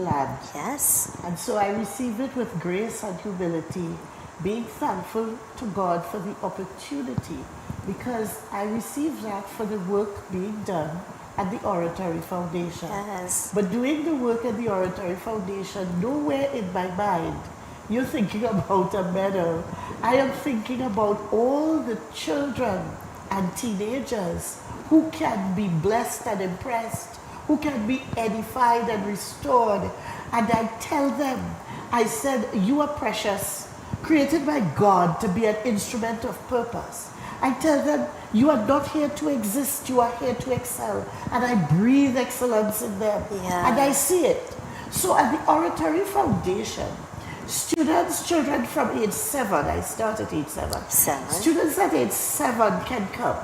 land. Yes. And so I receive it with grace and humility, being thankful to God for the opportunity, because I receive that for the work being done at the Oratory Foundation. Yes. But doing the work at the Oratory Foundation, nowhere in my mind you're thinking about a medal. I am thinking about all the children and teenagers who can be blessed and impressed, who can be edified and restored. And I tell them, I said, you are precious, created by God to be an instrument of purpose. I tell them, you are not here to exist, you are here to excel. And I breathe excellence in them. Yeah. And I see it. So at the Oratory Foundation, students, children from age 7, I start at age 7. Students at age 7 can come.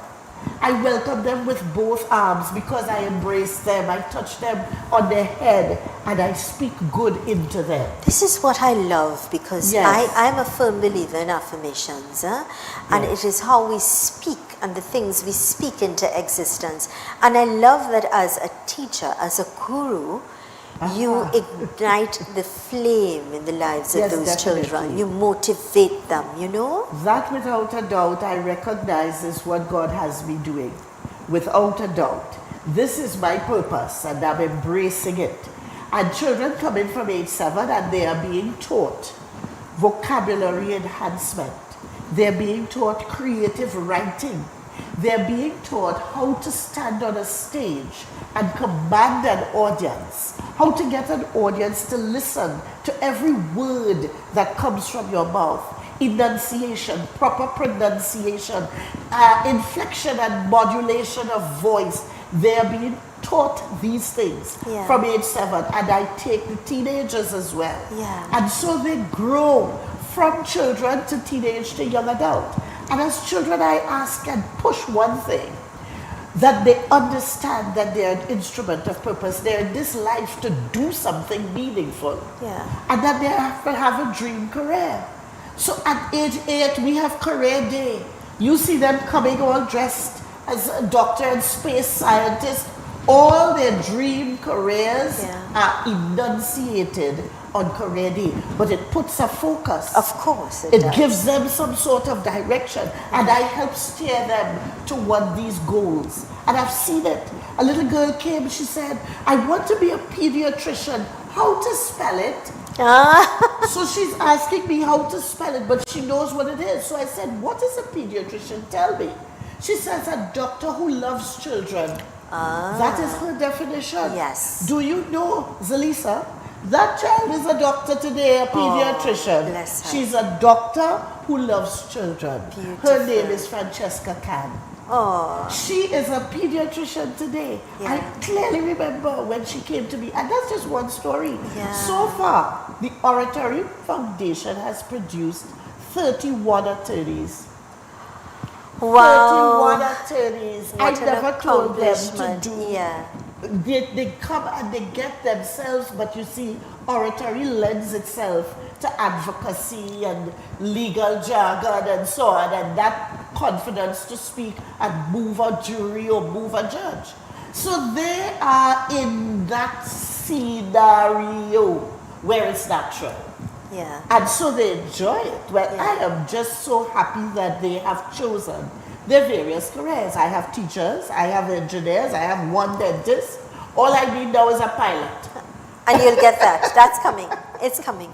I welcome them with both arms because I embrace them. I touch them on their head and I speak good into them. This is what I love, because I'm a firm believer in affirmations. And it is how we speak and the things we speak into existence. And I love that as a teacher, as a guru, you ignite the flame in the lives of those children. You motivate them, you know? That without a doubt I recognize is what God has me doing. Without a doubt. This is my purpose and I'm embracing it. And children come in from age 7 and they are being taught vocabulary enhancement. They're being taught creative writing. They're being taught how to stand on a stage and command an audience, how to get an audience to listen to every word that comes from your mouth. Enunciation, proper pronunciation, inflection and modulation of voice. They're being taught these things from age 7, and I take the teenagers as well. And so they grow from children to teenage to young adult. And as children, I ask and push one thing, that they understand that they're an instrument of purpose. They're in this life to do something meaningful. And that they have to have a dream career. So at age 8, we have career day. You see them coming all dressed as a doctor and space scientist. All their dream careers are enunciated on career day, but it puts a focus. Of course it does. Gives them some sort of direction, and I help steer them toward these goals. And I've seen it. A little girl came, she said, I want to be a pediatrician. How to spell it? So she's asking me how to spell it, but she knows what it is. So I said, what is a pediatrician? Tell me. She says, a doctor who loves children. That is her definition. Yes. Do you know, Zelissa? That child is a doctor today, a pediatrician. Bless her. She's a doctor who loves children. Beautiful. Her name is Francesca Can. She is a pediatrician today. I clearly remember when she came to me, and that's just one story. So far, the Oratory Foundation has produced 31 attorneys. Wow. 31 attorneys. What I never told them to do. They come and they get themselves, but you see, oratory lends itself to advocacy and legal jargon and so on, and that confidence to speak and move a jury or move a judge. So they are in that scenario where it's natural. And so they enjoy it. Well, I am just so happy that they have chosen their various careers. I have teachers, I have engineers, I have one dentist. All I need now is a pilot. And you'll get that. That's coming. It's coming.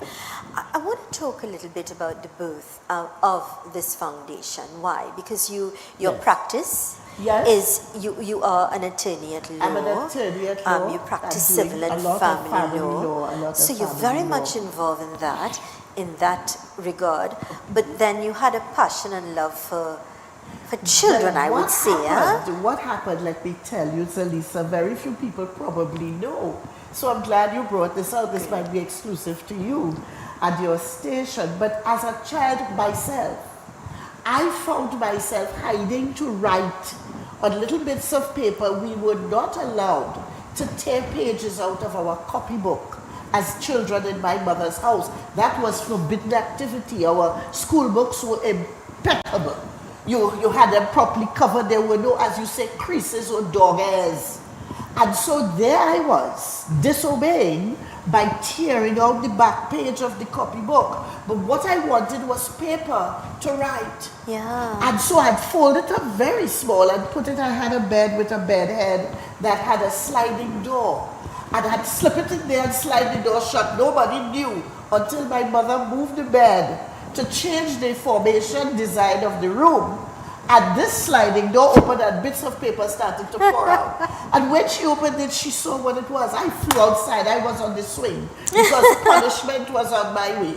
I want to talk a little bit about the birth of this foundation. Why? Because your practice is you are an attorney at law. I'm an attorney at law. You practice civil and family law. So you're very much involved in that regard. But then you had a passion and love for children, I would say. What happened, let me tell you, Zelissa, very few people probably know. So I'm glad you brought this out. This might be exclusive to you at your station. But as a child myself, I found myself hiding to write on little bits of paper. We were not allowed to tear pages out of our copybook as children in my mother's house. That was forbidden activity. Our school books were impeccable. You had them properly covered. There were no, as you say, creases or dog hairs. And so there I was, disobeying by tearing out the back page of the copybook. But what I wanted was paper to write. Yeah. And so I'd fold it up very small and put it, I had a bed with a bed head that had a sliding door. And I'd slip it in there and slide the door shut. Nobody knew until my mother moved the bed to change the formation design of the room. And this sliding door opened and bits of paper started to pour out. And when she opened it, she saw what it was. I flew outside. I was on the swing because punishment was on my way.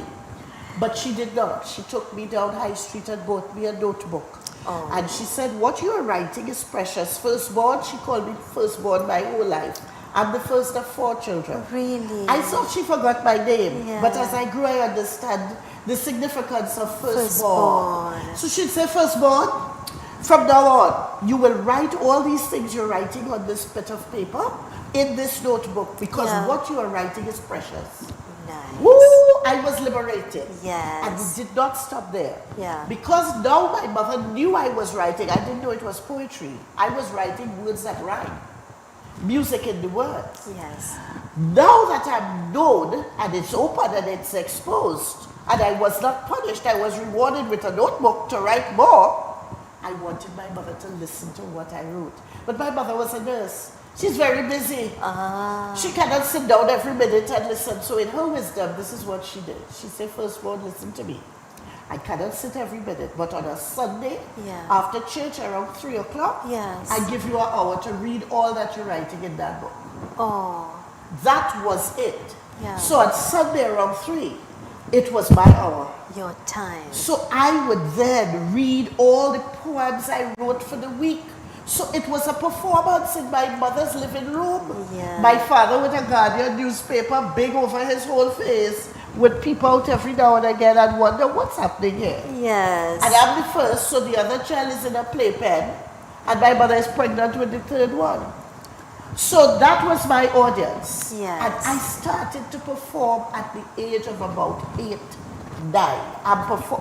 But she did not. She took me down High Street and bought me a notebook. Oh. And she said, what you are writing is precious. Firstborn, she called me firstborn my whole life. I'm the first of 4 children. Really? I thought she forgot my name. Yeah. But as I grew, I understand the significance of firstborn. So she'd say, firstborn, from now on, you will write all these things you're writing on this bit of paper in this notebook because what you are writing is precious. Nice. Woo! I was liberated. Yes. And it did not stop there. Yeah. Because now my mother knew I was writing. I didn't know it was poetry. I was writing words that rhyme. Music in the words. Yes. Now that I'm known and it's open and it's exposed and I was not punished, I was rewarded with a notebook to write more. I wanted my mother to listen to what I wrote. But my mother was a nurse. She's very busy. She cannot sit down every minute and listen. So in her wisdom, this is what she did. She said, firstborn, listen to me. I cannot sit every minute, but on a Sunday, after church around 3 o'clock, I give you an hour to read all that you're writing in that book. Oh. That was it. Yeah. So on Sunday around 3, it was my hour. Your time. So I would then read all the poems I wrote for the week. So it was a performance in my mother's living room. Yeah. My father with a Guardian newspaper big over his whole face would peep out every now and again and wonder what's happening here. Yes. And I'm the first, so the other child is in a playpen and my mother is pregnant with the third one. So that was my audience. Yes. And I started to perform at the age of about 8, 9.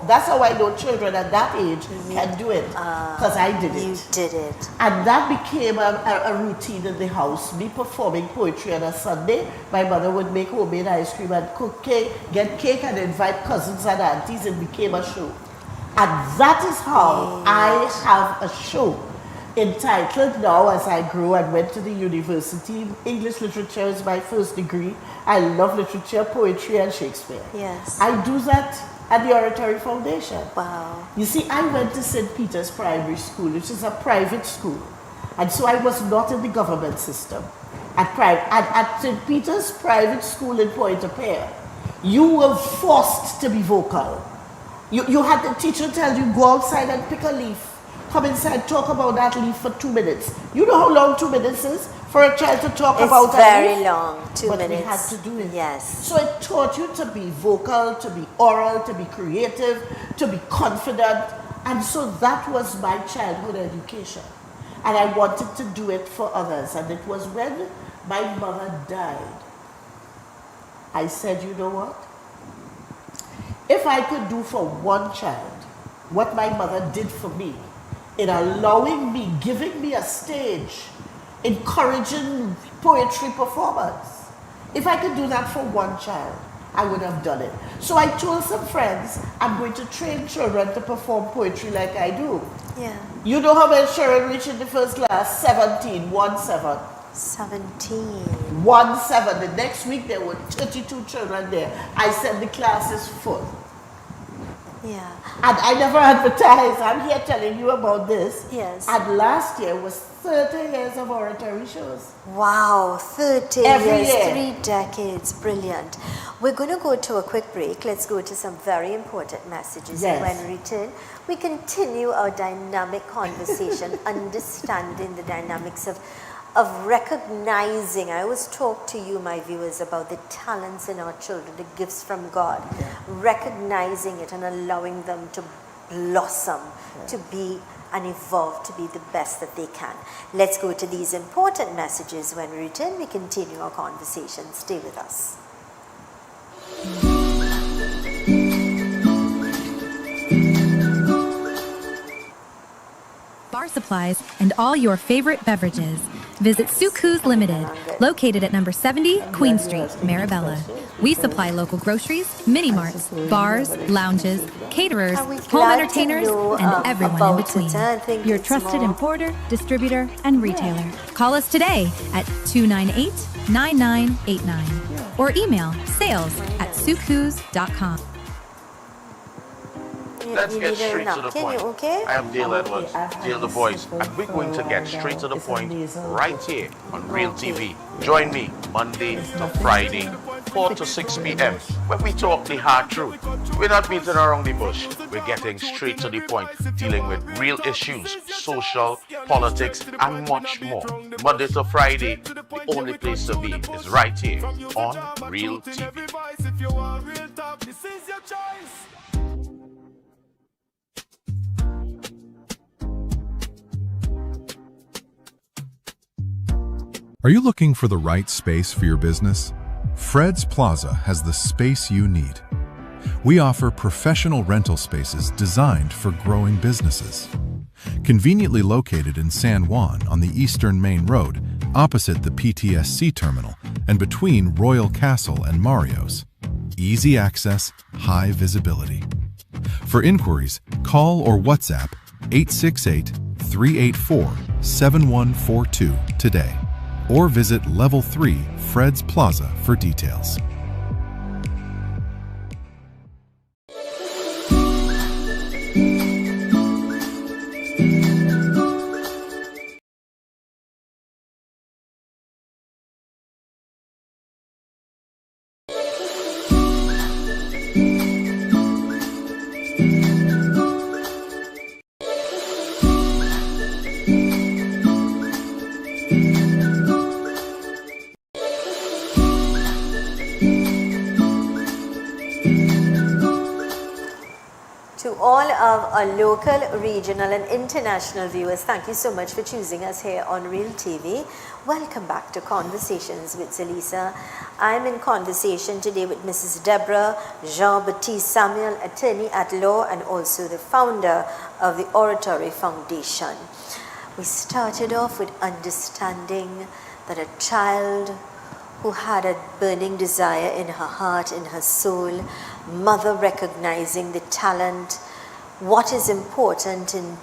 That's how I know children at that age can do it. Because I did it. You did it. And that became a routine in the house. Me performing poetry on a Sunday. My mother would make homemade ice cream and cook cake, get cake and invite cousins and aunties. It became a show. And that is how I have a show entitled now as I grew and went to the university. English literature is my first degree. I love literature, poetry and Shakespeare. Yes. I do that at the Oratory Foundation. Wow. You see, I went to St. Peter's Primary School, which is a private school. And so I was not in the government system. At St. Peter's Private School in Pointe-a-Pierre, you were forced to be vocal. You had the teacher tell you, go outside and pick a leaf. Come inside, talk about that leaf for 2 minutes. You know how long 2 minutes is for a child to talk about It's that leaf? very long, 2 minutes. But we had to do it. Yes. So it taught you to be vocal, to be oral, to be creative, to be confident. And so that was my childhood education. And I wanted to do it for others. And it was when my mother died, I said, you know what? If I could do for one child what my mother did for me, in allowing me, giving me a stage, encouraging poetry performance. If I could do that for one child, I would have done it. So I told some friends, I'm going to train children to perform poetry like I do. Yeah. You know how many children reached in the first class? 17, 1-7. 17. 1-7. The next week there were 32 children there. I said the class is full. Yeah. And I never advertised. I'm here telling you about this. Yes. And last year was 30 years of oratory shows. Wow, 30 Every years, year. 3 decades. Brilliant. We're going to go to a quick break. Let's go to some very important messages. Yes. And when we return, we continue our dynamic conversation, understanding the dynamics of recognizing. I always talk to you, my viewers, about the talents in our children, the gifts from God, recognizing it and allowing them to blossom, to be and evolve to be the best that they can. Let's go to these important messages. When we return, we continue our conversation. Stay with us. Bar supplies and all your favorite beverages. Visit Suku's Limited, located at number 70 Queen Street, Marabella. We supply local groceries, mini-marts, bars, lounges, caterers, home entertainers, and everyone in between. Your trusted importer, distributor, and retailer. Call us today at 298-9989 or email sales@sukus.com. Let's get straight to the point. Okay? I am Dale Edwards, Dale the Voice, and we're going to get straight to the point right here on Real TV. Join me Monday to Friday, 4 to 6 p.m. when we talk the hard truth. We're not beating around the bush. We're getting straight to the point, dealing with real issues, social, politics, and much more. Monday to Friday, the only place to be is right here on Real TV. Are you looking for the right space for your business? Fred's Plaza has the space you need. We offer professional rental spaces designed for growing businesses. Conveniently located in San Juan on the Eastern Main Road, opposite the PTSC terminal and between Royal Castle and Mario's. Easy access, high visibility. For inquiries, call or WhatsApp 868-384-7142 today, or visit Level 3 Fred's Plaza for details. All of our local, regional and international viewers, thank you so much for choosing us here on Real TV. Welcome back to Conversations with Zelissa. I'm in conversation today with Mrs. Deborah Jean-Baptiste Samuel, attorney at law and also the founder of the Oratory Foundation. We started off with understanding that a child who had a burning desire in her heart, in her soul, mother recognizing the talent. What is important in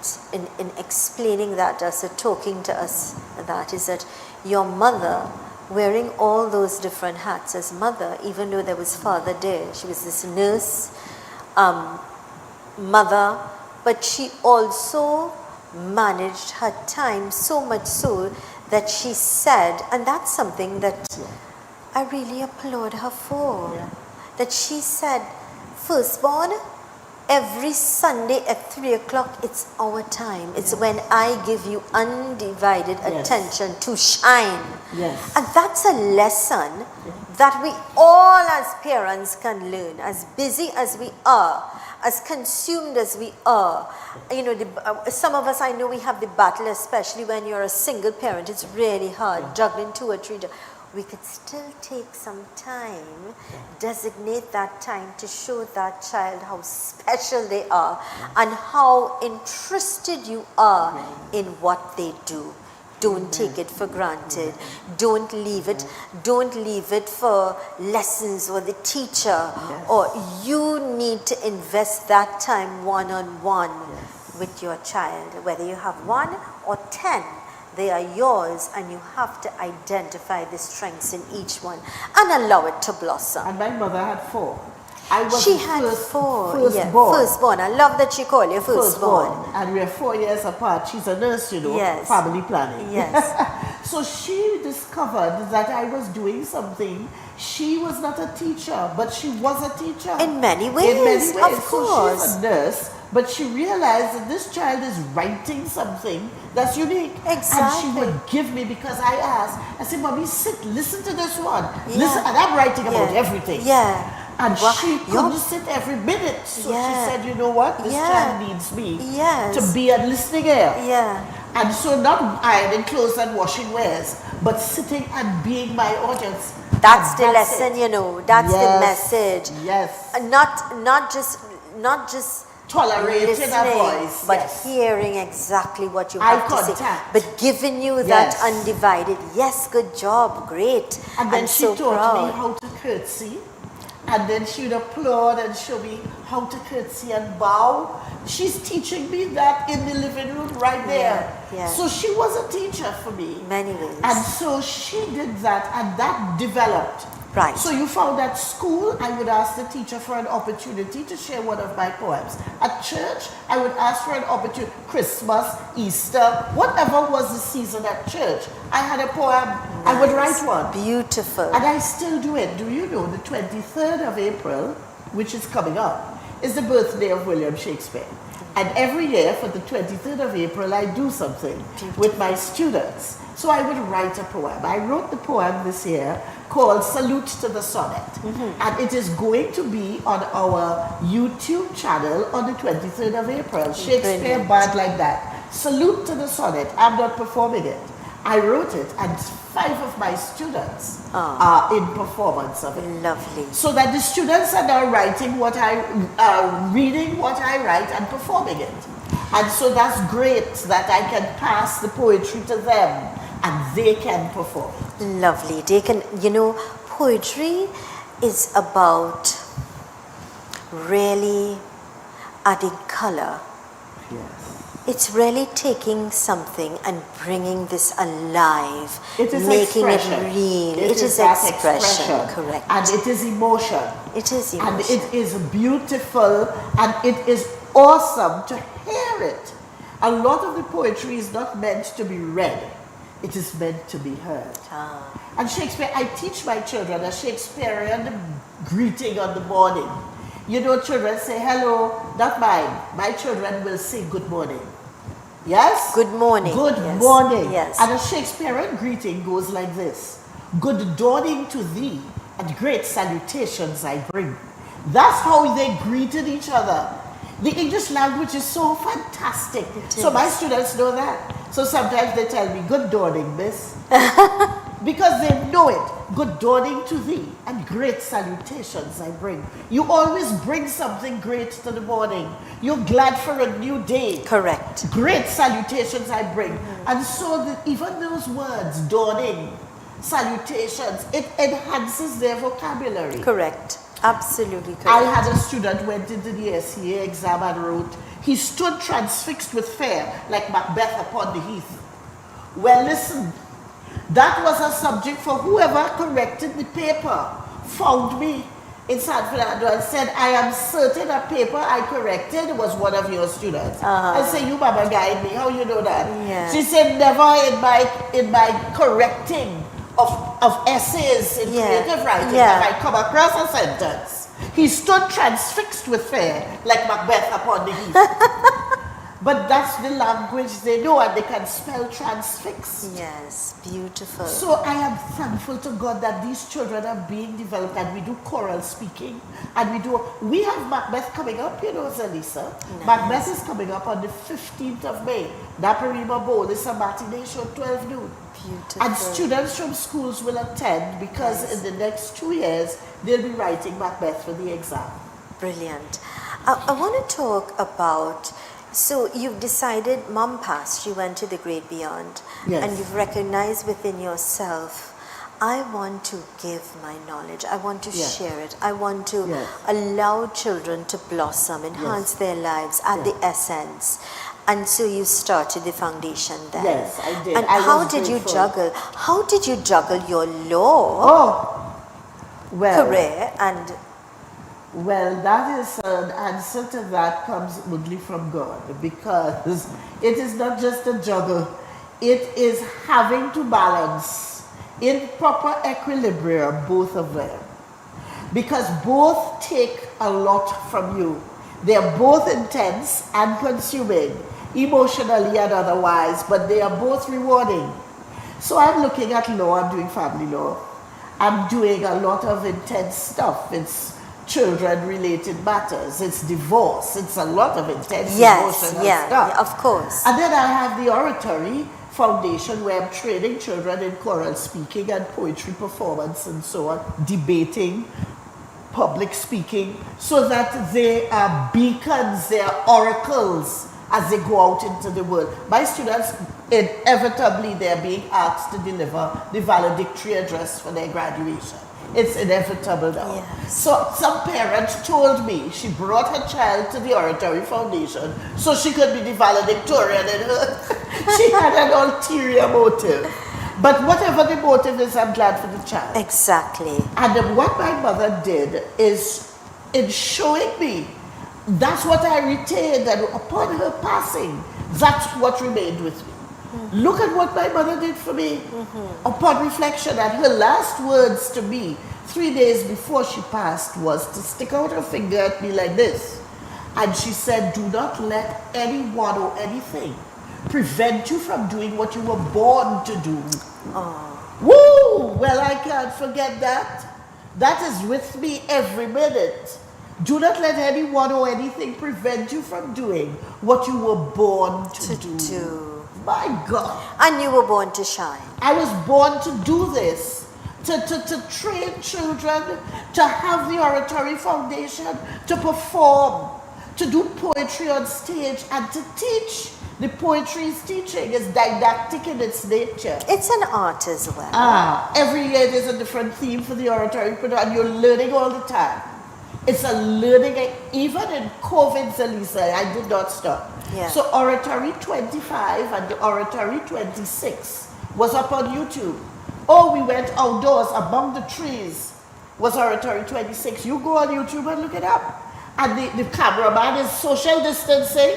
explaining that to us, or talking to us, that is that your mother, wearing all those different hats as mother, even though there was father there, she was this nurse, mother, but she also managed her time so much so that she said, and that's something that I really applaud her for, that she said, firstborn, every Sunday at 3 o'clock, it's our time. It's when I give you undivided attention to shine. Yes. And that's a lesson that we all as parents can learn. As busy as we are, as consumed as we are. You know, some of us, I know we have the battle, especially when you're a single parent. It's really hard, juggling 2 or 3 jobs. We could still take some time, designate that time to show that child how special they are and how interested you are in what they do. Don't take it for granted. Don't leave it. Don't leave it for lessons or the teacher. Or you need to invest that time one-on-one with your child, whether you have 1 or 10. They are yours, and you have to identify the strengths in each one and allow it to blossom. And my mother had 4. I was She had 4. Firstborn. Firstborn. I love that she called you firstborn. And we're 4 years apart. She's a nurse, you know, family planning. Yes. So she discovered that I was doing something. She was not a teacher, but she was a teacher. In many ways, of course. So she's a nurse, but she realized that this child is writing something that's unique. Exactly. And she would give me, because I asked, I said, Mommy, sit, listen to this one. Listen, and I'm writing about everything. And she couldn't sit every minute. So she said, you know what? This child needs me to be a listening ear. And so not ironing clothes and washing wares, but sitting and being my audience. That's the lesson, you know. That's the message. Yes. Not just tolerating a voice, but yes. hearing exactly what you have to say, but giving you that undivided, yes, good job, great. And then she so taught proud. me how to curtsy, and then she would applaud and show me how to curtsy and bow. She's teaching me that in the living room right there. So she was a teacher for me. Many ways. And so she did that, and that developed. Right. So you found at school, I would ask the teacher for an opportunity to share one of my poems. At church, I would ask for an opportunity, Christmas, Easter, whatever was the season at church. I had a poem, I would write one. Beautiful. And I still do it. Do you know the 23rd of April, which is coming up, is the birthday of William Shakespeare. And every year for the 23rd of April, I do something with my students. So I would write a poem. I wrote the poem this year called Salute to the Sonnet. And it is going to be on our YouTube channel on the 23rd of April. Shakespeare Bad Like That. Salute to the Sonnet. I'm not performing it. I wrote it, and 5 of my students are in performance of it. Lovely. So that the students are now writing what reading what I write and performing it. And so that's great that I can pass the poetry to them and they can perform. Lovely. They can, poetry is about really adding color. Yes. It's really taking something and bringing this alive, It is making expression. it real. It is that expression. Correct. And it is emotion. It is emotion. And it is beautiful, and it is awesome to hear it. A lot of the poetry is not meant to be read. It is meant to be heard. And Shakespeare, I teach my children a Shakespearean greeting on the morning. You know, children say hello, not mine. My children will say good morning. Yes? Good morning. Good morning. Yes. And a Shakespearean greeting goes like this. Good dawning to thee, and great salutations I bring. That's how they greeted each other. The English language is so fantastic. So my students know that. So sometimes they tell me, good dawning, miss. Because they know it. Good dawning to thee, and great salutations I bring. You always bring something great to the morning. You're glad for a new day. Correct. Great salutations I bring. And so even those words, dawning, salutations, it enhances their vocabulary. Correct. Absolutely correct. I had a student went into the SEA exam and wrote, he stood transfixed with fear like Macbeth upon the heath. Well, listen, that was a subject for whoever corrected the paper, found me in San Fernando and said, I am certain a paper I corrected was one of your students. I say, you mama guide me, how you know that? Yeah. She said, never in my correcting of essays in creative writing have I come across a sentence. He stood transfixed with fear like Macbeth upon the heath. But that's the language they know, and they can spell transfixed. Yes, beautiful. So I am thankful to God that these children are being developed, and we do choral speaking, and we have Macbeth coming up, you know, Zelissa. Nice. Macbeth is coming up on the 15th of May. Naparima Bowl is a matinee show, 12 noon. Beautiful. And students from schools will attend because in the next 2 years, they'll be writing Macbeth for the exam. Brilliant. I want to talk about, so you've decided, mom passed, she went to the great beyond, and you've recognized within yourself, I want to give my knowledge, I want to share it, I want to allow children to blossom, enhance their lives at the essence. And so you started the foundation then. Yes, I did. And how did you juggle your law career and... Well, that is an answer to that comes only from God, because it is not just a juggle. It is having to balance in proper equilibrium both of them, because both take a lot from you. They are both intense and consuming, emotionally and otherwise, but they are both rewarding. So I'm looking at law, I'm doing family law. I'm doing a lot of intense stuff. It's children-related matters, it's divorce, it's a lot of intense emotional stuff. Yeah, of course. And then I have the Oratory Foundation, where I'm training children in choral speaking and poetry performance and so on, debating, public speaking, so that they are beacons, they are oracles as they go out into the world. My students, inevitably, they're being asked to deliver the valedictory address for their graduation. It's inevitable now. Yes. So some parent told me she brought her child to the Oratory Foundation so she could be the valedictorian in her. She had an ulterior motive. But whatever the motive is, I'm glad for the child. Exactly. And what my mother did is, in showing me, that's what I retained, and upon her passing, that's what remained with me. Look at what my mother did for me. Upon reflection, and her last words to me 3 days before she passed was to stick out her finger at me like this. And she said, do not let anyone or anything prevent you from doing what you were born to do. Woo! Well, I can't forget that. That is with me every minute. Do not let anyone or anything prevent you from doing what you were born to do. My God. And you were born to shine. I was born to do this. To train children, to have the Oratory Foundation, to perform, to do poetry on stage, and to teach. The poetry is teaching. It's didactic in its nature. It's an art as well. Every year there's a different theme for the oratory, and you're learning all the time. It's a learning, even in COVID, Zelissa, I did not stop. Yeah. So Oratory 25 and the Oratory 26 was up on YouTube. Oh, we went outdoors among the trees was Oratory 26. You go on YouTube and look it up. And the cameraman is social distancing,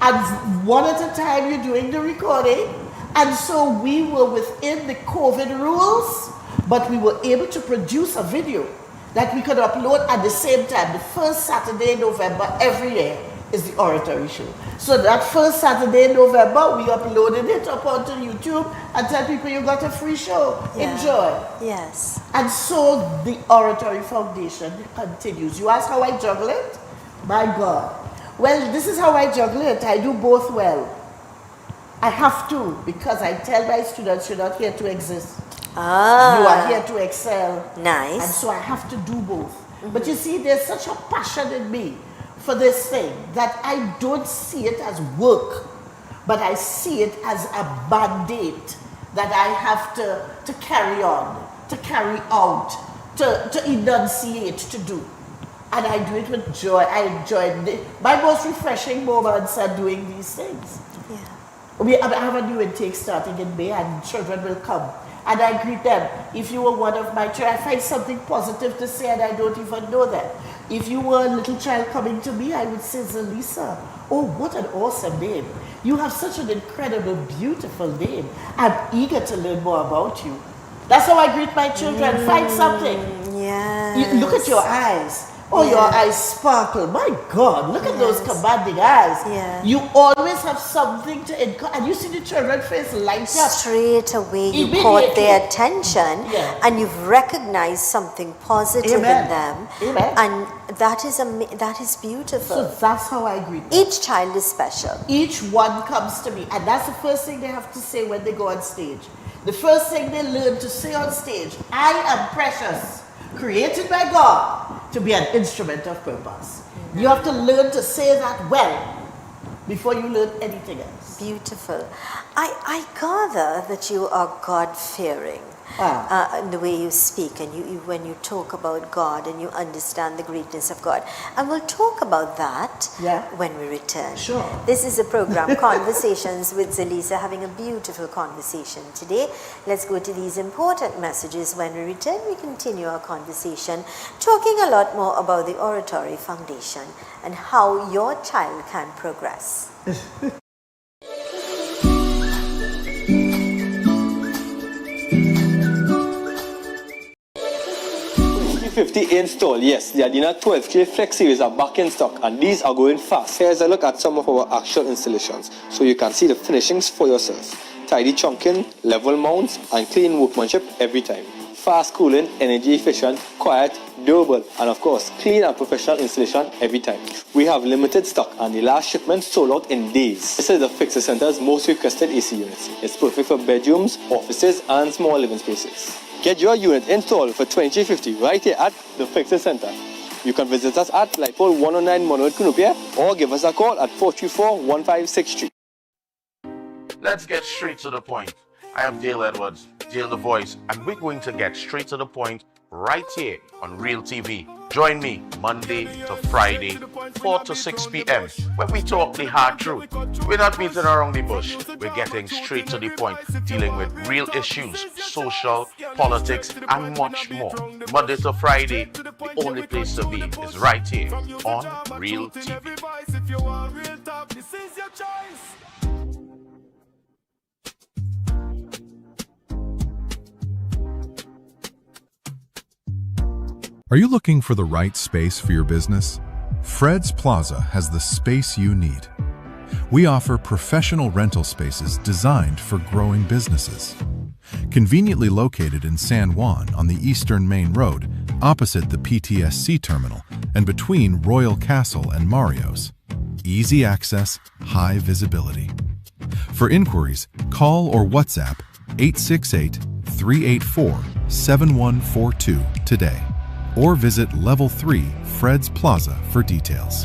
and one at a time you're doing the recording. And so we were within the COVID rules, but we were able to produce a video that we could upload at the same time. The first Saturday in November every year is the Oratory Show. So that first Saturday in November, we uploaded it up onto YouTube and tell people you got a free show. Yeah. Enjoy. Yes. And so the Oratory Foundation continues. You ask how I juggle it? My God. Well, this is how I juggle it. I do both well. I have to, because I tell my students, you're not here to exist. You are here to excel. Nice. And so I have to do both. But you see, there's such a passion in me for this thing that I don't see it as work, but I see it as a mandate that I have to carry on, to carry out, to enunciate, to do. And I do it with joy. I enjoy it. My most refreshing moments are doing these things. Yeah. I have a new intake starting in May, and children will come. And I greet them. If you were one of my children, I find something positive to say and I don't even know that. If you were a little child coming to me, I would say, Zelissa, oh, what an awesome name. You have such an incredible, beautiful name. I'm eager to learn more about you. That's how I greet my children. Find something. Yes. Look at your eyes. Oh, your eyes sparkle. My God, look at those commanding eyes. Yeah. You always have something to encourage. And you see the children's face light up. Straight away you caught their attention and you've recognized something positive in them. Amen. And that is beautiful. So that's how I greet them. Each child is special. Each one comes to me. And that's the first thing they have to say when they go on stage. The first thing they learn to say on stage, I am precious, created by God to be an instrument of purpose. You have to learn to say that well before you learn anything else. Beautiful. I gather that you are God-fearing in the way you speak and when you talk about God and you understand the greatness of God. And we'll talk about that when we return. Sure. This is the program Conversations with Zelissa, having a beautiful conversation today. Let's go to these important messages. When we return, we continue our conversation, talking a lot more about the Oratory Foundation and how your child can progress. 50 install, yes, the Adina 12K Flex series are back in stock and these are going fast. Here's a look at some of our actual installations so you can see the finishings for yourself. Tidy chunking, level mounts and clean workmanship every time. Fast cooling, energy efficient, quiet, durable and of course clean and professional installation every time. We have limited stock and the last shipment sold out in days. This is the Fixer Center's most requested AC units. It's perfect for bedrooms, offices and small living spaces. Get your unit installed for $23.50 right here at the Fixer Center. You can visit us at Lightpole 109 Monroe Cunupia or give us a call at 434-1563. Let's get straight to the point. I am Dale Edwards, Dale the Voice, and we're going to get straight to the point right here on Real TV. Join me Monday to Friday, 4 to 6 p.m. when we talk the hard truth. We're not beating around the bush. We're getting straight to the point, dealing with real issues, social, politics, and much more. Monday to Friday, the only place to be is right here on Real TV. Are you looking for the right space for your business? Fred's Plaza has the space you need. We offer professional rental spaces designed for growing businesses. Conveniently located in San Juan on the Eastern Main Road, opposite the PTSC terminal and between Royal Castle and Mario's. Easy access, high visibility. For inquiries, call or WhatsApp 868-384-7142 today, or visit Level 3 Fred's Plaza for details.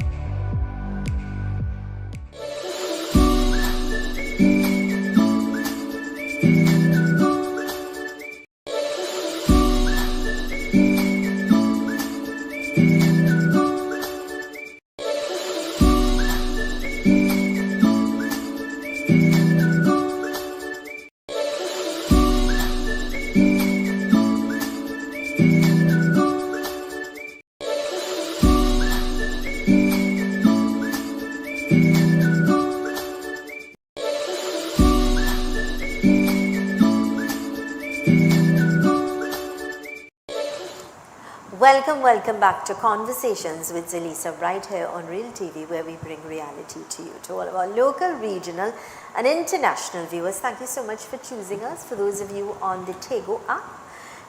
Welcome back to Conversations with Zelissa right here on Real TV, where we bring reality to you. To all of our local, regional and international viewers, thank you so much for choosing us. For those of you on the Tego app,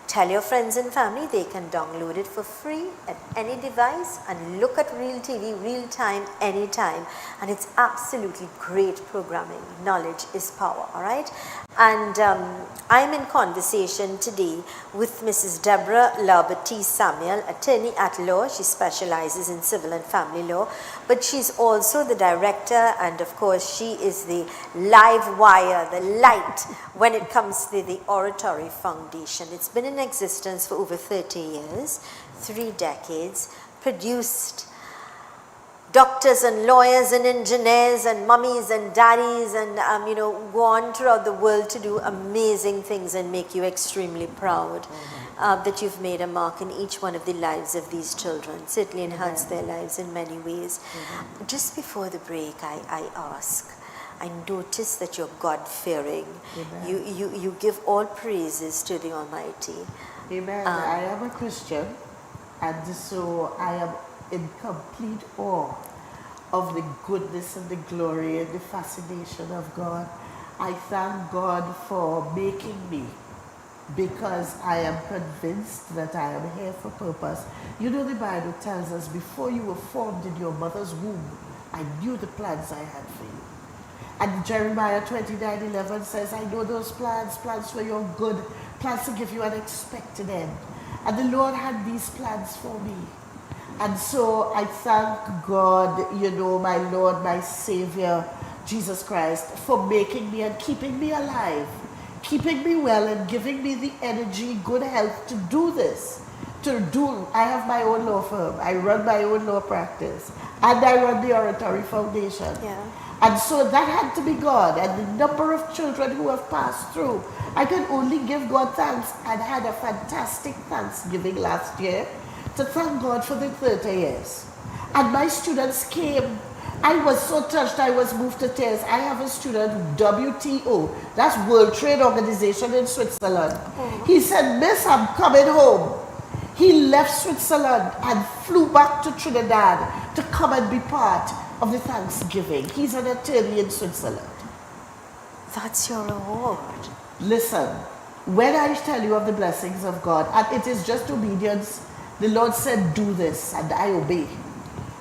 tell your friends and family they can download it for free at any device and look at Real TV real time, anytime. And it's absolutely great programming. Knowledge is power, all right? And I'm in conversation today with Mrs. Deborah Larbert Samuel, attorney at law. She specializes in civil and family law, but she's also the director, and of course she is the live wire, the light when it comes to the Oratory Foundation. It's been in existence for over 30 years, 3 decades, produced doctors and lawyers and engineers and mummies and daddies and go on throughout the world to do amazing things and make you extremely proud that you've made a mark in each one of the lives of these children, certainly enhanced their lives in many ways. Just before the break, I noticed that you're God-fearing. You give all praises to the Almighty. Amen. I am a Christian, and so I am in complete awe of the goodness and the glory and the fascination of God. I thank God for making me, because I am convinced that I am here for purpose. You know, the Bible tells us, before you were formed in your mother's womb, I knew the plans I had for you. And Jeremiah 29:11 says, I know those plans for your good, plans to give you an expected end. And the Lord had these plans for me. And so I thank God, my Lord, my Savior, Jesus Christ, for making me and keeping me alive, keeping me well and giving me the energy, good health to do this. I have my own law firm, I run my own law practice, and I run the Oratory Foundation. Yeah. And so that had to be God, and the number of children who have passed through. I can only give God thanks, and had a fantastic Thanksgiving last year to thank God for the 30 years. And my students came. I was so touched, I was moved to tears. I have a student, WTO, that's World Trade Organization in Switzerland. He said, Miss, I'm coming home. He left Switzerland and flew back to Trinidad to come and be part of the Thanksgiving. He's an attorney in Switzerland. That's your reward. Listen, when I tell you of the blessings of God, and it is just obedience, the Lord said, do this, and I obey.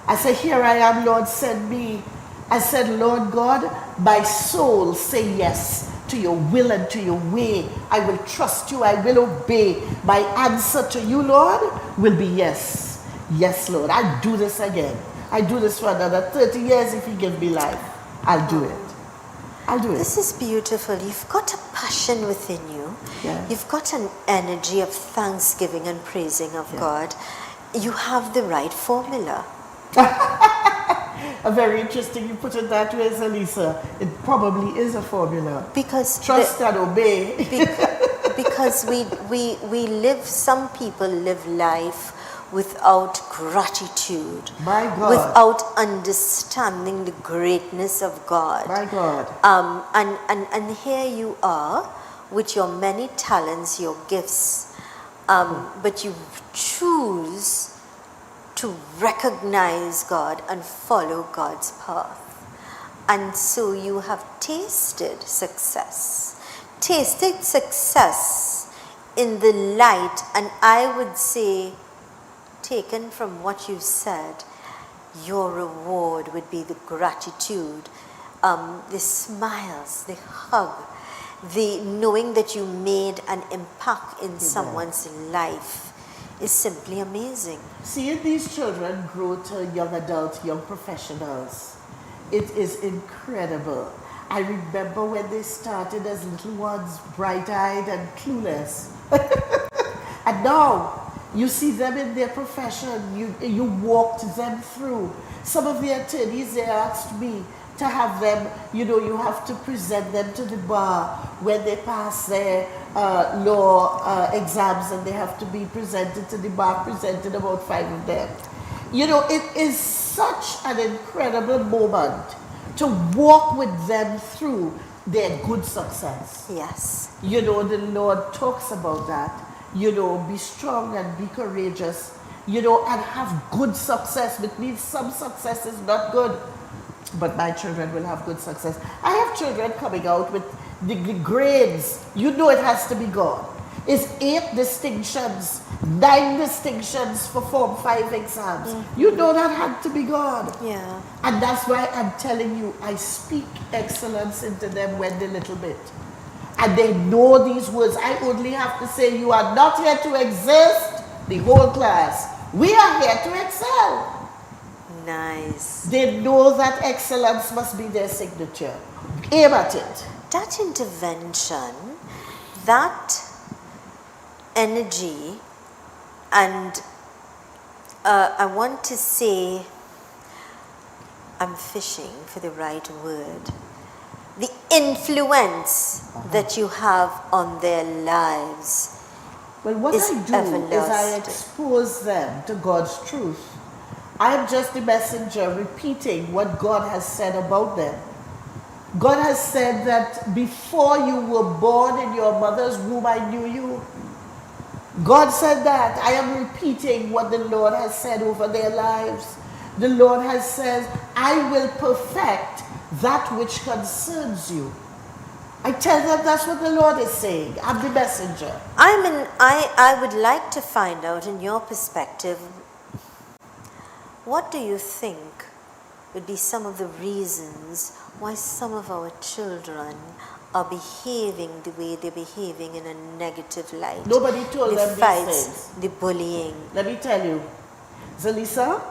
I said, here I am, Lord, send me. I said, Lord God, my soul say yes to your will and to your way. I will trust you. I will obey. My answer to you, Lord, will be yes. Yes, Lord. I'll do this again. I do this for another 30 years if you give me life. I'll do it. I'll do it. This is beautiful. You've got a passion within you. Yeah. You've got an energy of thanksgiving and praising of God. You have the right formula. Very interesting you put it that way, Zelissa. It probably is a formula. Because trust and obey. Because we live, some people live life without gratitude. My God. Without understanding the greatness of God. My God. And here you are with your many talents, your gifts, but you choose to recognize God and follow God's path. And so you have tasted success. Tasted success in the light, and I would say, taken from what you said, your reward would be the gratitude, the smiles, the hug, the knowing that you made an impact in someone's life is simply amazing. Seeing these children grow to young adults, young professionals, it is incredible. I remember when they started as little ones, bright-eyed and clueless. And now, you see them in their profession, you walked them through. Some of the attorneys, they asked me to have them, you have to present them to the bar when they pass their law exams, and they have to be presented to the bar, presented about 5 of them. It is such an incredible moment to walk with them through their good success. Yes. The Lord talks about that. Be strong and be courageous, and have good success, which means some success is not good. But my children will have good success. I have children coming out with the grades. It has to be God. It's 8 distinctions, 9 distinctions for Form 5 exams. That had to be God. Yeah. And that's why I'm telling you, I speak excellence into them when they're little bit. And they know these words. I only have to say, you are not here to exist, the whole class. We are here to excel. Nice. They know that excellence must be their signature. Aim at it. That intervention, that energy, and I want to say, I'm fishing for the right word, the influence that you have on their lives. Well, what I do is I expose them to God's truth. I am just the messenger repeating what God has said about them. God has said that before you were born in your mother's womb, I knew you. God said that. I am repeating what the Lord has said over their lives. The Lord has said, I will perfect that which concerns you. I tell them that's what the Lord is saying. I'm the messenger. I would like to find out, in your perspective, what do you think would be some of the reasons why some of our children are behaving the way they're behaving in a negative light? Nobody told them fights, these things. the bullying. Let me tell you, Zelissa,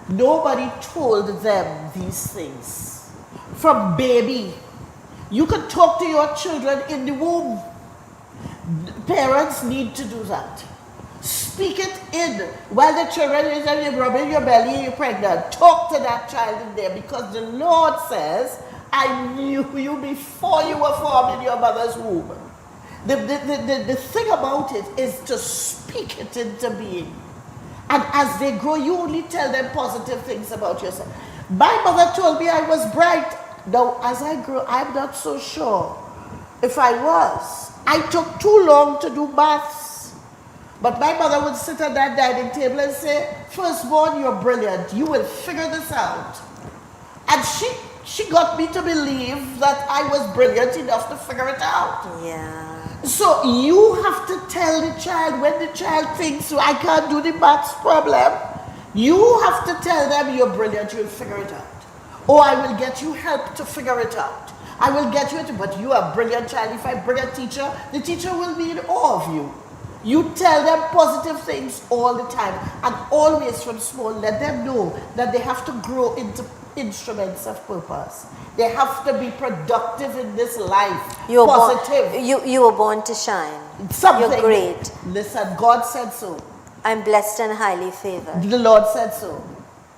nobody told them these things. From baby, you can talk to your children in the womb. Parents need to do that. Speak it in. While the children is rubbing your belly and you're pregnant, talk to that child in there, because the Lord says, I knew you before you were formed in your mother's womb. The thing about it is to speak it into being. And as they grow, you only tell them positive things about yourself. My mother told me I was bright. Now, as I grow, I'm not so sure if I was. I took too long to do maths. But my mother would sit at that dining table and say, firstborn, you're brilliant. You will figure this out. And she got me to believe that I was brilliant enough to figure it out. Yeah. So you have to tell the child, when the child thinks, I can't do the maths problem, you have to tell them you're brilliant, you'll figure it out. Or I will get you help to figure it out. I will get you into, but you are a brilliant child. If I bring a teacher, the teacher will be in awe of you. You tell them positive things all the time, and always from small, let them know that they have to grow into instruments of purpose. They have to be productive in this life. You positive. You were born to shine. Something. You're great. Listen, God said so. I'm blessed and highly favored. The Lord said so.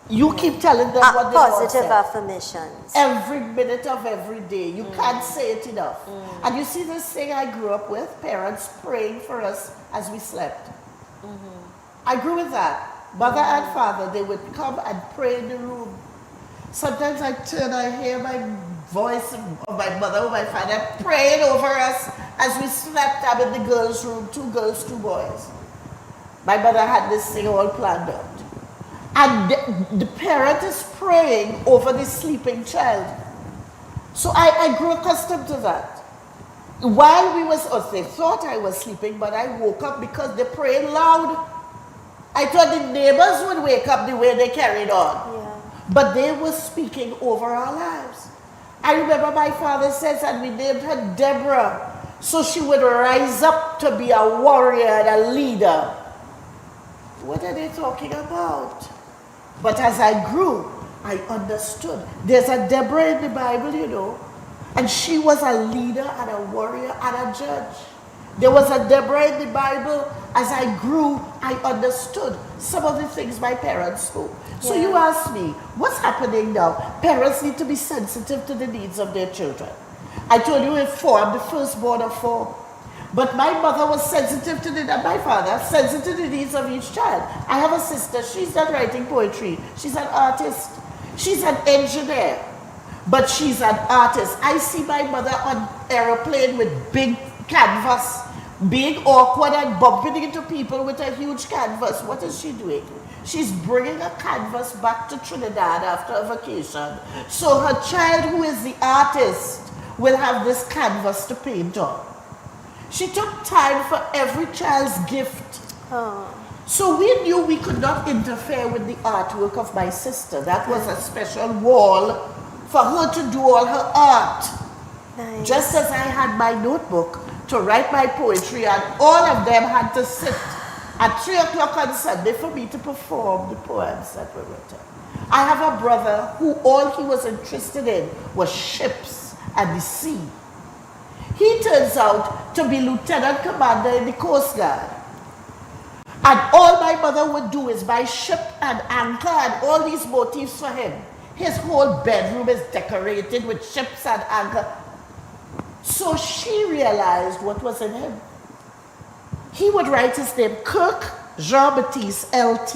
You keep telling them what the Lord positive said. affirmations. Every minute of every day. You can't say it enough. And you see this thing I grew up with, parents praying for us as we slept. I grew with that. Mother and father, they would come and pray in the room. Sometimes I turn, I hear my voice of my mother or my father praying over us as we slept. I'm in the girls' room, 2 girls, 2 boys. My mother had this thing all planned out. And the parent is praying over the sleeping child. So I grew accustomed to that. While we was, they thought I was sleeping, but I woke up because they prayed loud. I thought the neighbors would wake up the way they carried on. Yeah. But they were speaking over our lives. I remember my father says, and we named her Deborah, so she would rise up to be a warrior and a leader. What are they talking about? But as I grew, I understood. There's a Deborah in the Bible, you know, and she was a leader and a warrior and a judge. There was a Deborah in the Bible. As I grew, I understood some of the things my parents spoke. So you ask me, what's happening now? Parents need to be sensitive to the needs of their children. I told you I'm the firstborn of 4. But my mother was sensitive to my father, sensitive to the needs of each child. I have a sister, she's not writing poetry. She's an artist. She's an engineer, but she's an artist. I see my mother on aeroplane with big canvas, being awkward and bumping into people with a huge canvas. What is she doing? She's bringing a canvas back to Trinidad after a vacation. So her child, who is the artist, will have this canvas to paint on. She took time for every child's gift. So we knew we could not interfere with the artwork of my sister. That was a special wall for her to do all her art. Nice. Just as I had my notebook to write my poetry, and all of them had to sit at 3 o'clock on Sunday for me to perform the poems that were written. I have a brother who all he was interested in was ships and the sea. He turns out to be lieutenant commander in the Coast Guard. And all my mother would do is buy ship and anchor and all these motifs for him. His whole bedroom is decorated with ships and anchor. So she realized what was in him. He would write his name, Kirk Jean-Baptiste LT.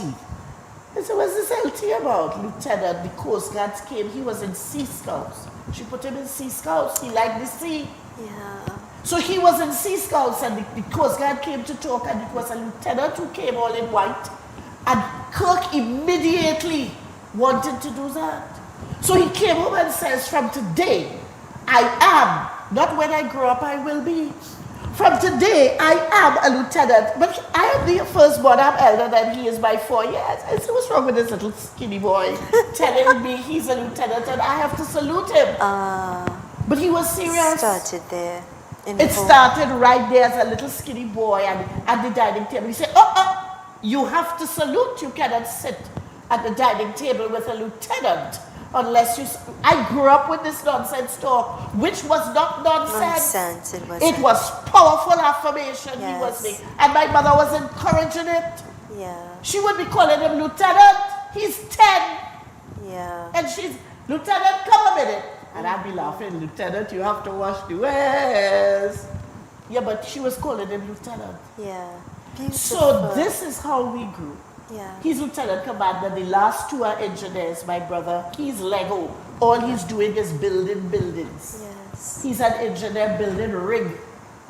I said, what's this LT about? Lieutenant, the Coast Guard came, he was in Sea Scouts. She put him in Sea Scouts, he liked the sea. Yeah. So he was in Sea Scouts, and the Coast Guard came to talk, and it was a lieutenant who came all in white. And Kirk immediately wanted to do that. So he came home and says, from today, I am, not when I grow up I will be. From today, I am a lieutenant. But I am the firstborn, I'm elder than he is by 4 years. I said, what's wrong with this little skinny boy telling me he's a lieutenant and I have to salute him? But he was serious. Started there. It started right there as a little skinny boy and at the dining table. He said, you have to salute. You cannot sit at the dining table with a lieutenant unless you... I grew up with this nonsense talk, which was not nonsense. It was powerful affirmation he was making. And my mother was encouraging it. Yeah. She would be calling him lieutenant. He's 10. Yeah. And she's, lieutenant, come a minute. And I'd be laughing, lieutenant, you have to wash the wares. Yeah, but she was calling him lieutenant. Yeah. Beautiful. So this is how we grew. Yeah. He's lieutenant commander. The last 2 are engineers, my brother. He's Lego. All he's doing is building buildings. Yes. He's an engineer building rig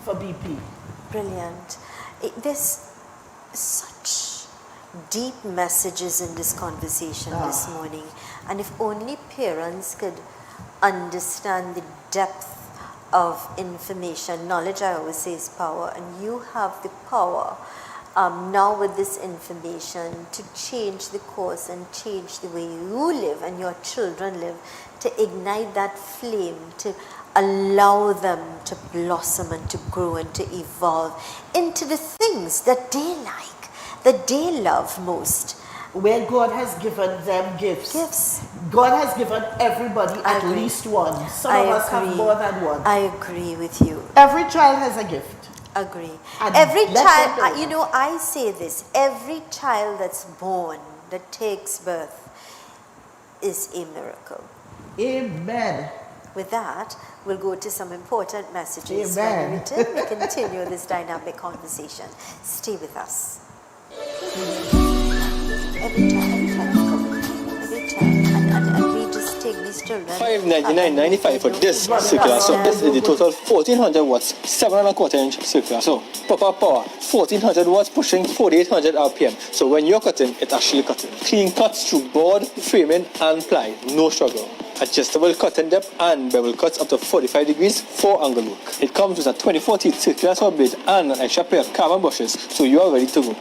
for BP. Brilliant. There's such deep messages in this conversation this morning. And if only parents could understand the depth of information. Knowledge, I always say, is power, and you have the power now with this information to change the course and change the way you live and your children live, to ignite that flame, to allow them to blossom and to grow and to evolve into the things that they like, that they love most. Where God has given them gifts. God has given everybody at least one. Some of us have more than one. I agree with you. Every child has a gift. Agree. And every child, you know, I say this, every child that's born, that takes birth, is a miracle. Amen. With that, we'll go to some important messages. When we return, we continue this dynamic conversation. Stay with us. Every time, and we just take these children. $599.95 for this circular saw. This is the total 1400 watts, 7.25-inch circular saw. Proper power, 1400 watts pushing 4800 RPM. So when you're cutting, it's actually cutting. Clean cuts through board, framing, and ply. No struggle. Adjustable cutting depth and bevel cuts up to 45 degrees for angle work. It comes with a 24 teeth circular saw blade and an extra pair of carbon brushes, so you are ready to go.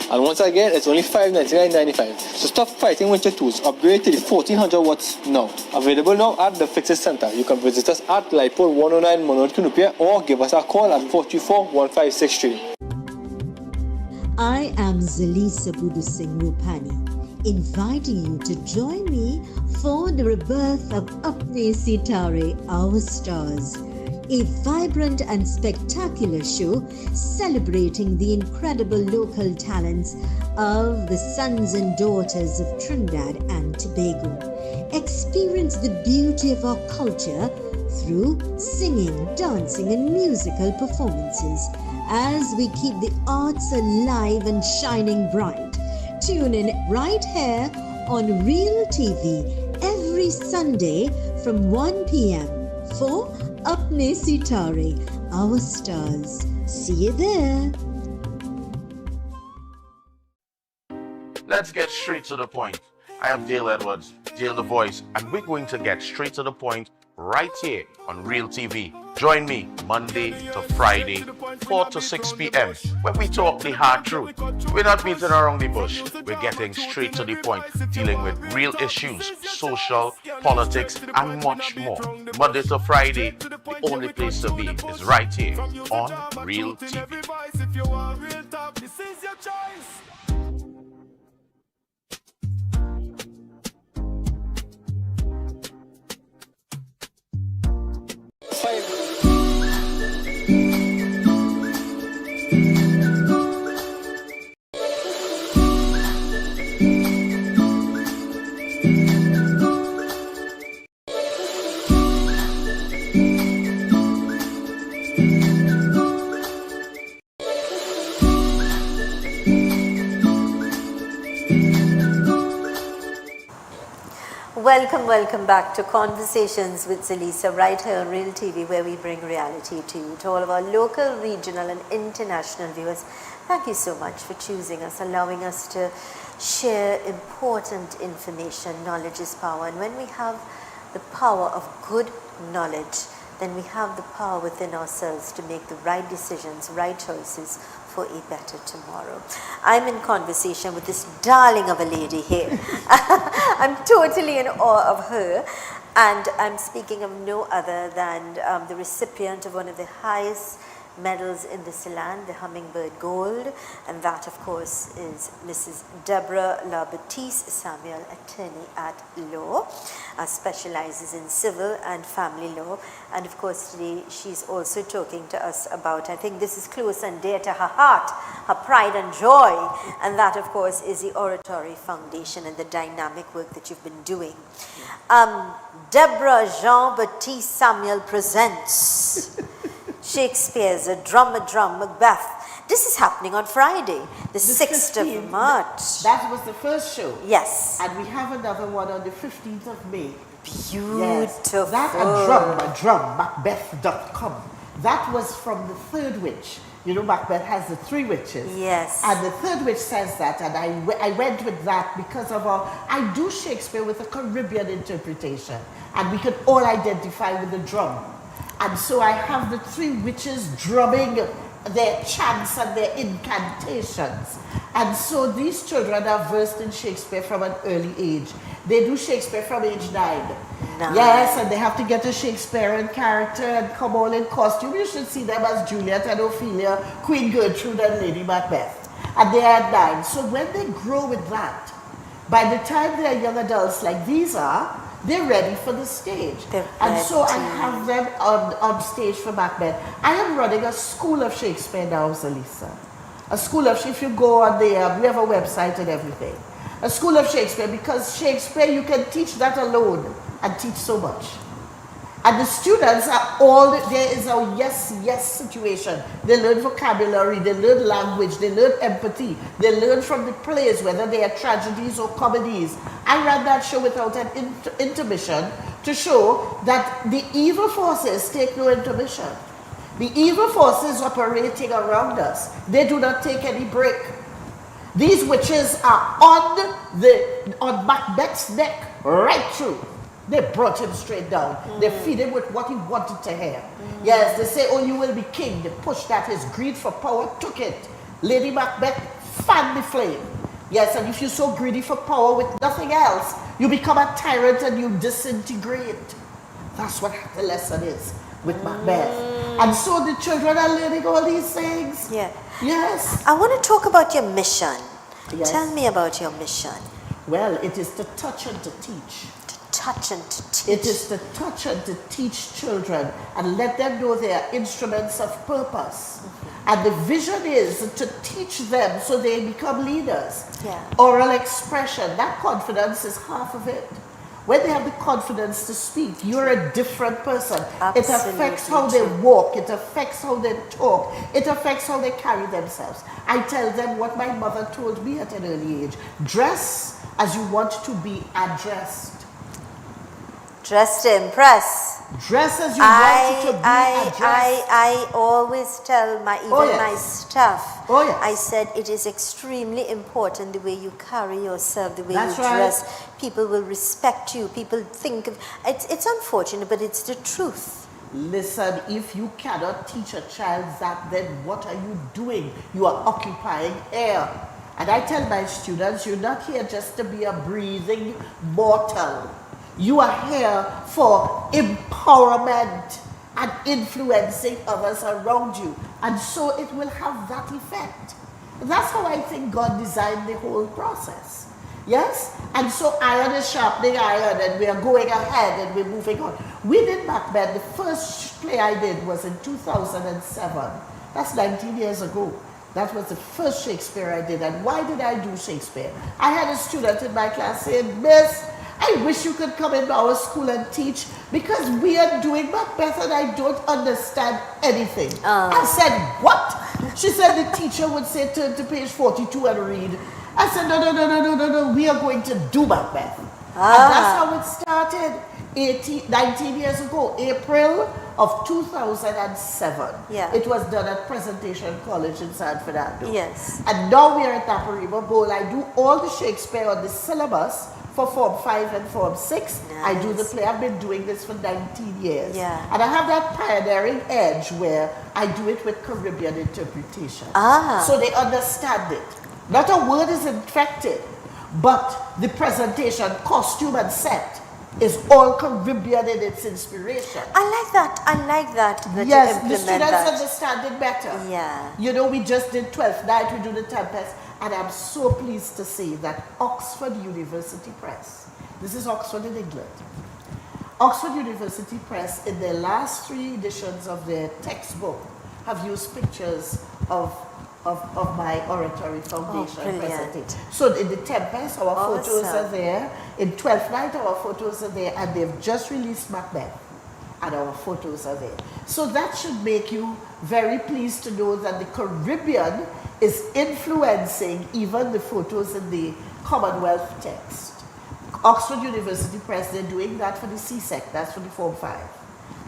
And once again, it's only $599.95. So stop fighting with your tools. Upgrade to the 1400 watts now. Available now at the Fixes Center. You can visit us at Lipole 109 Monroe Cunupia or give us a call at 424-1563. I am Zelissa Singh Rupani, inviting you to join me for the rebirth of Apne Sitare, Our Stars, a vibrant and spectacular show celebrating the incredible local talents of the sons and daughters of Trinidad and Tobago. Experience the beauty of our culture through singing, dancing, and musical performances as we keep the arts alive and shining bright. Tune in right here on Real TV every Sunday from 1 p.m. for Apne Sitare, Our Stars. See you there. Let's get straight to the point. I am Dale Edwards, Dale the Voice, and we're going to get straight to the point right here on Real TV. Join me Monday to Friday, 4 to 6 p.m. when we talk the hard truth. We're not beating around the bush. We're getting straight to the point, dealing with real issues, social, politics, and much more. Monday to Friday, the only place to be is right here on Real TV. Welcome back to Conversations with Zelissa right here on Real TV, where we bring reality to you, to all of our local, regional and international viewers. Thank you so much for choosing us, allowing us to share important information. Knowledge is power, and when we have the power of good knowledge, then we have the power within ourselves to make the right decisions, right choices for a better tomorrow. I'm in conversation with this darling of a lady here. I'm totally in awe of her, and I'm speaking of no other than the recipient of one of the highest medals in this land, the Hummingbird Gold, and that of course is Mrs. Deborah LaBaptiste Samuel, attorney at law, specializes in civil and family law, and of course today she's also talking to us about, I think this is close and dear to her heart, her pride and joy, and that of course is the Oratory Foundation and the dynamic work that you've been doing. Deborah Jean-Baptiste Samuel presents Shakespeare's A Drum, Macbeth. This is happening on Friday, the 6th of March. That was the first show. Yes. And we have another one on the 15th of May. Beautiful. Yes. That a drum, Macbeth.com. That was from the third witch. You know, Macbeth has the three witches. Yes. And the third witch says that, and I went with that because of I do Shakespeare with a Caribbean interpretation, and we could all identify with the drum. And so I have the three witches drumming their chants and their incantations. And so these children are versed in Shakespeare from an early age. They do Shakespeare from age 9. Nice. Yes, and they have to get a Shakespearean character and come all in costume. You should see them as Juliet and Ophelia, Queen Gertrude and Lady Macbeth. And they are 9. So when they grow with that, by the time they are young adults like these are, they're ready for the stage. And so I have them on stage for Macbeth. I am running a school of Shakespeare now, Zelissa. A school of, if you go on there, we have a website and everything. A school of Shakespeare, because Shakespeare, you can teach that alone and teach so much. And the students are all, there is a yes situation. They learn vocabulary, they learn language, they learn empathy, they learn from the plays, whether they are tragedies or comedies. I ran that show without an intermission to show that the evil forces take no intermission. The evil forces operating around us, they do not take any break. These witches are on Macbeth's neck right through. They brought him straight down. They feed him with what he wanted to hear. Yes, they say, oh, you will be king. They pushed that. His greed for power took it. Lady Macbeth fanned the flame. Yes, and if you're so greedy for power with nothing else, you become a tyrant and you disintegrate. That's what the lesson is with Macbeth. And so the children are learning all these things. Yeah. Yes. I want to talk about your mission. Yes. Tell me about your mission. Well, it is to touch and to teach. Touch and to teach. It is to touch and to teach children and let them know they are instruments of purpose. And the vision is to teach them so they become leaders. Yeah. Oral expression, that confidence is half of it. When they have the confidence to speak, you're a different person. Absolutely. It affects how they walk, it affects how they talk, it affects how they carry themselves. I tell them what my mother told me at an early age. Dress as you want to be addressed. Dress to impress. Dress as you want to be addressed. I always tell my my staff. Oh yes. I said it is extremely important the way you carry yourself, the way That's you right. dress. People will respect you. People think of it's unfortunate, but it's the truth. Listen, if you cannot teach a child that, then what are you doing? You are occupying air. And I tell my students, you're not here just to be a breathing mortal. You are here for empowerment and influencing others around you. And so it will have that effect. That's how I think God designed the whole process. Yes? And so iron is sharpening iron, and we are going ahead and we're moving on. We did Macbeth. The first play I did was in 2007. That's 19 years ago. That was the first Shakespeare I did. And why did I do Shakespeare? I had a student in my class saying, Miss, I wish you could come into our school and teach because we are doing Macbeth and I don't understand anything. I said, what? She said the teacher would say, turn to page 42 and read. I said, no, we are going to do Macbeth. And that's how it started 19 years ago, April of 2007. Yeah. It was done at Presentation College in San Fernando. Yes. And now we are at Naparima Bowl. I do all the Shakespeare on the syllabus for Form 5 and Form 6. Nice. I do the play. I've been doing this for 19 years. Yeah. And I have that pioneering edge where I do it with Caribbean interpretation. So they understand it. Not a word is infected, but the presentation, costume and set is all Caribbean in its inspiration. I like that. Yes, you the implement students that. understand it better. Yeah. You know, we just did 12th night, we do the Tempest, and I'm so pleased to say that Oxford University Press, this is Oxford in England, Oxford University Press, in their last 3 editions of their textbook, have used pictures of my Oratory Foundation presentation. So in the Tempest, our photos are there. In 12th Night, our photos are there. And they've just released Macbeth. And our photos are there. So that should make you very pleased to know that the Caribbean is influencing even the photos in the Commonwealth text. Oxford University Press, they're doing that for the CSEC. That's for the Form 5.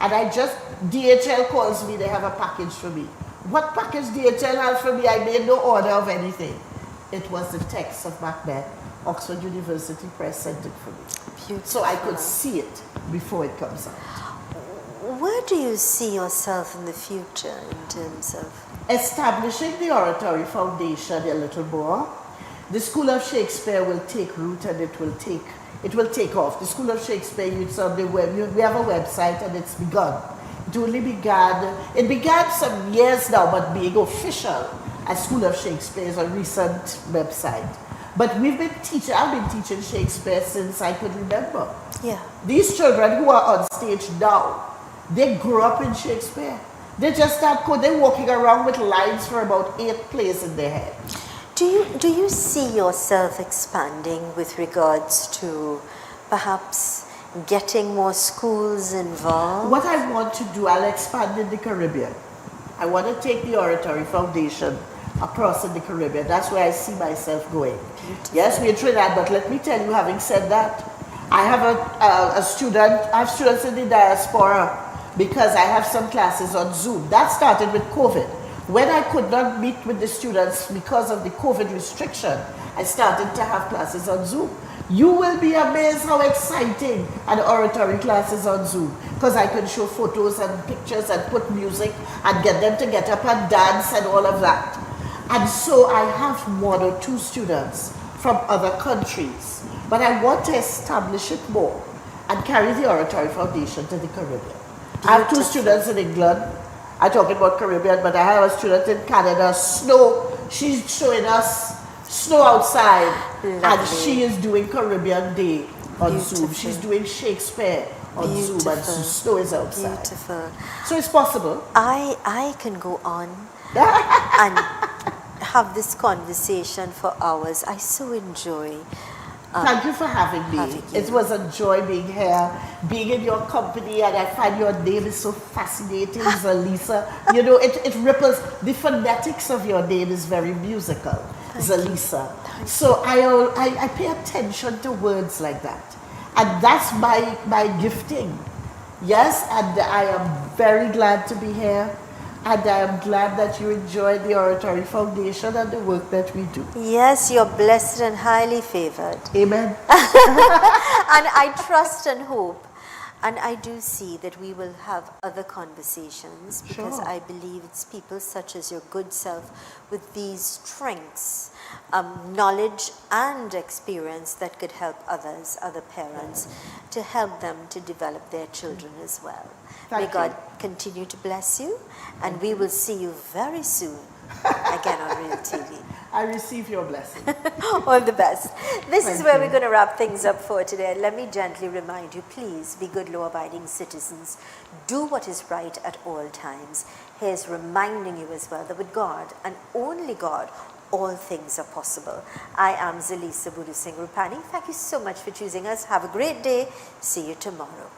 And DHL calls me, they have a package for me. What package DHL has for me? I made no order of anything. It was the text of Macbeth. Oxford University Press sent it for me. Beautiful. So I could see it before it comes out. Where do you see yourself in the future in terms of? Establishing the Oratory Foundation a little more. the School of Shakespeare will take root and it will take off. The School of Shakespeare, it's on the web. We have a website and it's begun. It began some years now, but being official as School of Shakespeare is a recent website. But I've been teaching Shakespeare since I could remember. Yeah. These children who are on stage now, they grew up in Shakespeare. They just they're walking around with lines for about 8 plays in their head. Do you see yourself expanding with regards to perhaps getting more schools involved? What I want to do, I'll expand in the Caribbean. I want to take the Oratory Foundation across in the Caribbean. That's where I see myself going. Beautiful. Yes, we're in Trinidad, but let me tell you, having said that, I have I have students in the diaspora because I have some classes on Zoom. That started with COVID. When I could not meet with the students because of the COVID restriction, I started to have classes on Zoom. You will be amazed how exciting an oratory class is on Zoom, because I can show photos and pictures and put music and get them to get up and dance and all of that. And so I have 1 or 2 students from other countries, but I want to establish it more and carry the Oratory Foundation to the Caribbean. Beautiful. I have 2 students in England. I'm talking about Caribbean, but I have a student in Canada, Snow. She's showing us snow outside. Lovely. And she is doing Caribbean Day on Beautiful. Zoom. She's doing Shakespeare on Beautiful. Zoom, and snow is outside. Beautiful. So it's possible. I can go on and have this conversation for hours. I so enjoy. Thank you for having me. It was a joy being here, being in your company, and I find your name is so fascinating, Zelissa. You know, it ripples. The phonetics of your name is very musical, Zelissa. So I pay attention to words like that. And that's my gifting. Yes, and I am very glad to be here. And I am glad that you enjoy the Oratory Foundation and the work that we do. Yes, you're blessed and highly favored. Amen. And I trust and hope. And I do see that we will have other conversations, because I believe it's people such as your good self with these strengths, knowledge and experience that could help others, other parents, to help them to develop their children as well. May God continue to bless you, and we will see you very soon again on Real TV. I receive your blessing. All the best. This is where we're going to wrap things up for today. Let me gently remind you, please be good law-abiding citizens. Do what is right at all times. Here's reminding you as well that with God and only God, all things are possible. I am Zelissa Rupani. Thank you so much for choosing us. Have a great day. See you tomorrow.